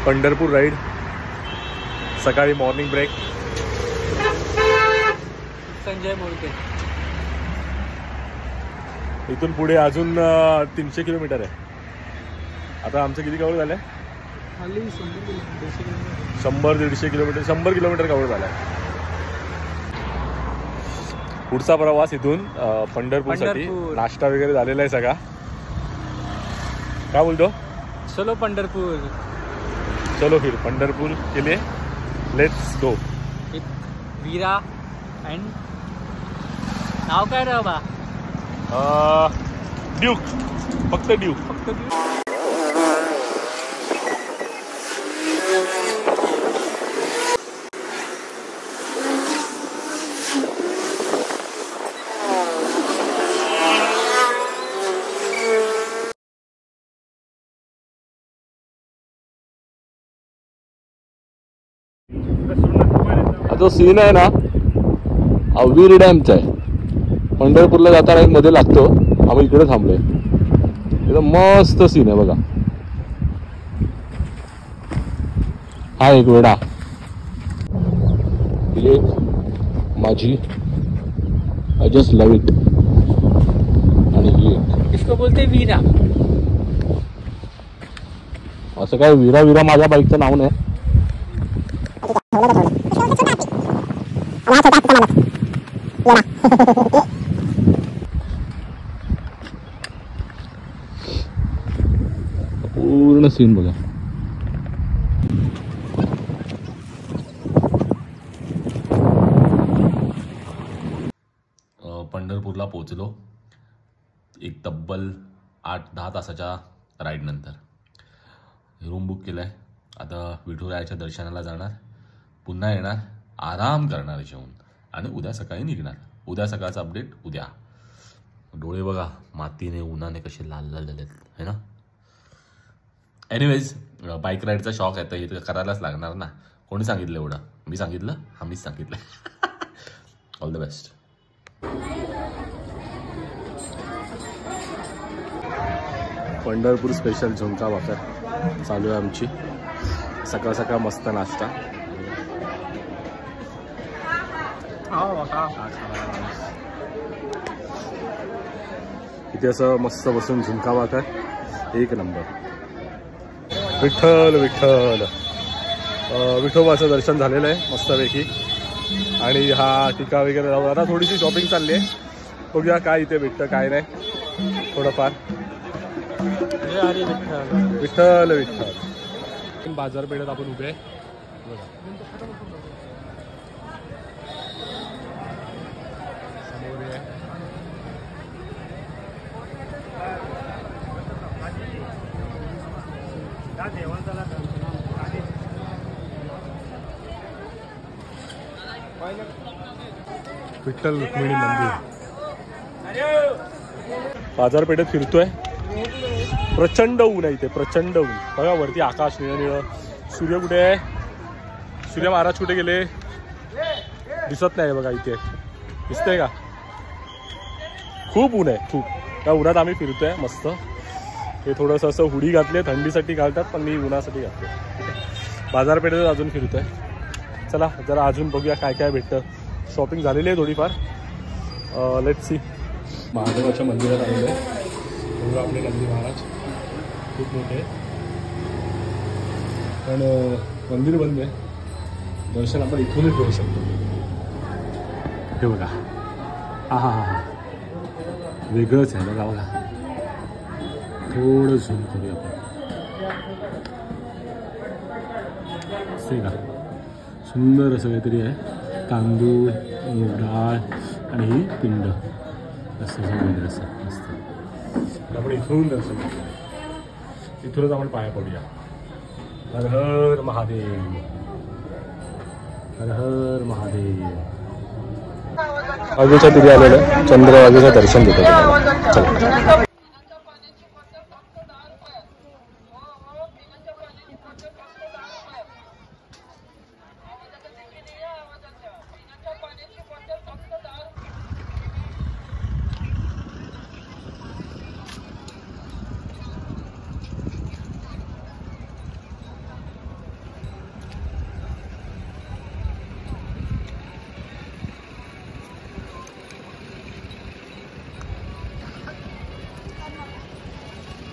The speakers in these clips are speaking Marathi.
पंढरपूर राईड, सकाळी मॉर्निंग ब्रेक. संजय मोडके. इथून पुढे अजून 300 किलोमीटर आहे. आता आमचं किती कव्हर झालं आहे? 100-150 किलोमीटर. 100 किलोमीटर कव्हर झालं आहे. पुढचा प्रवास इथून पंढरपूरसाठी. नाश्ता वगैरे झालेला आहे सगळा. काय बोलतो? चलो पंढरपूर. चलो फिर पंढरपूर के लिए let's go. Vira and now काय रे बा? ड्यूक. फक्त ड्यूक. जो सीन आहे ना हा वीर डॅमचा आहे. पंढरपूरला जाताना एक मध्ये लागतो. आम्ही इकडे थांबलोय. एकदम मस्त सीन आहे बघा. हा एक वेडा लेक माझी. I just love it. आणि इसको बोलते वीरा. असं काय वीरा वीरा माझ्या बाईकचं नाव नाही. पूर्ण सीन बघा. पंढरपूरला पोहोचलो एक तब्बल 8-10 तासाच्या राईड नंतर. रूम बुक केलाय. आता विठुरायाच्या दर्शनाला जाणार, पुन्हा येणार, आराम करणार जेवून आणि उद्या सकाळी निघणार. उद्या सकाळचा अपडेट उद्या. डोळे बघा मातीने उन्हाने कसे लाल लाल झालेत है ना. एनिवेज बाईक राईडचा शॉक आहे तर हे करायलाच लागणार ना. कोणी सांगितलं एवढं? मी सांगितलं? हा मीच सांगितलं. All the best. Pandharpur special झुणका भाकर चालू आहे आमची. सकाळ सकाळ मस्त नाश्ता. इथे असं मस्त बसून झुणका भाकर एक नंबर. विठ्ठल विठ्ठल. विठोबाचं दर्शन झालेलं आहे मस्तपैकी. आणि हा टीका वगैरे जाऊन आता थोडीशी शॉपिंग चालली आहे. बघूया काय इथे भेटतं काय नाही थोडंफार. विठ्ठल विठ्ठल. बाजारपेठेत आपण उभे आहे. विठ्ठल रुक्मिणी मंदिर. बाजारपेठेत फिरतोय. प्रचंड ऊन आहे इथे. प्रचंड ऊन बघा. वरती आकाश निळं निळं. सूर्य कुठे आहे? सूर्य महाराज कुठे गेले? दिसत नाही बघा. इथे दिसतंय का? खूप ऊन आहे खूप. त्या उन्हात आम्ही फिरतोय मस्त. हे थोडंसं असं हुडी घातली. थंडीसाठी घालतात पण मी उन्हासाठी घातले. बाजारपेठेत अजून फिरतोय. चला जरा अजून बघूया काय काय भेटतं. शॉपिंग झालेली आहे थोडीफार. Let's see. महादेवाच्या मंदिरात आलेलो आहे. बघा आपले नंदी महाराज खूप मोठे आहे पण मंदिर बंद आहे. दर्शन आपण इथूनच घेऊ शकतो. हे बघा. हा हा हा हा वेगळंच आहे बघा. बघा थोडं झूम करूया आपण. असं का सुंदर असं काहीतरी आहे. तांदूळ डाळ आणि ही पिंड असं मंदिर असं मस्त. आपण इथून दर्शन करूया. इथूनच आपण पाया पडूया. हर हर महादेव. हर हर महादेव. वाघेच्या तिथे आलेलं चंद्रवाघेचं दर्शन घेतो. चला.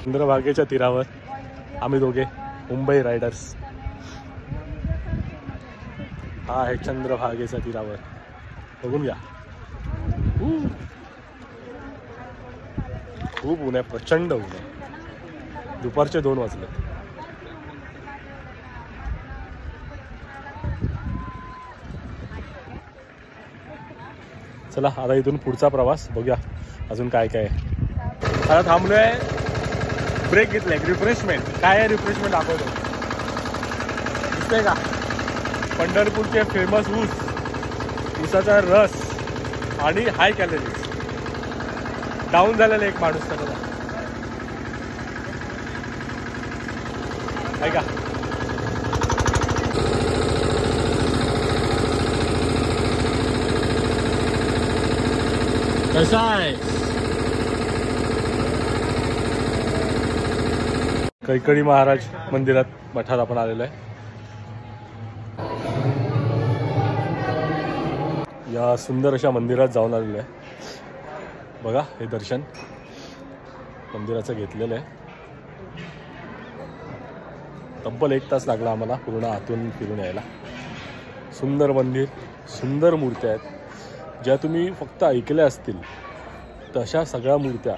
चंद्रभागेच्या तीरावर आम्ही दोघे मुंबई रायडर्स. हा आहे चंद्रभागेच्या तीरावर, बघून घ्या. खूप ऊन आहे, प्रचंड ऊन आहे. दुपारचे 2 वाजले. चला आता इथून पुढचा प्रवास बघूया अजून काय काय आहे. आता थांबलोय, ब्रेक घेतलाय. रिफ्रेशमेंट काय आहे? रिफ्रेशमेंट दाखवतो, दिसतंय का? पंढरपूरचे फेमस ऊसाचा रस आणि हाय कॅलरीज. डाऊन झालेला एक माणूस त्याला ऐका. कसा आहे? कैकडी महाराज मंदिरात मठात आपण आलेलो आहे. या सुंदर अशा मंदिरात जाऊन आलेलो आहे. बघा हे दर्शन मंदिराचं घेतलेलं आहे. तब्बल 1 तास लागला आम्हाला पूर्ण आतून फिरून यायला. सुंदर मंदिर, सुंदर मूर्त्या आहेत ज्या तुम्ही फक्त ऐकल्या असतील. तशा सगळ्या मूर्त्या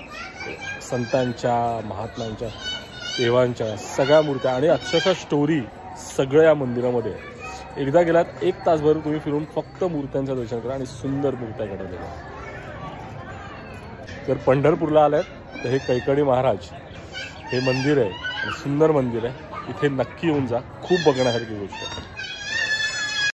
संतांच्या, महात्म्यांच्या, देवांच्या सगळ्या मूर्त्या आणि अक्षरशः स्टोरी सगळ्या या मंदिरामध्ये. एकदा गेलात 1 तासभर तुम्ही फिरून फक्त मूर्त्यांचं दर्शन करा आणि सुंदर मूर्त्या घडवलेल्या. जर पंढरपूरला आल्यात तर हे कैकडी महाराज हे मंदिर आहे आणि सुंदर मंदिर आहे. इथे नक्की येऊन जा, खूप बघण्यासारखी गोष्ट आहे.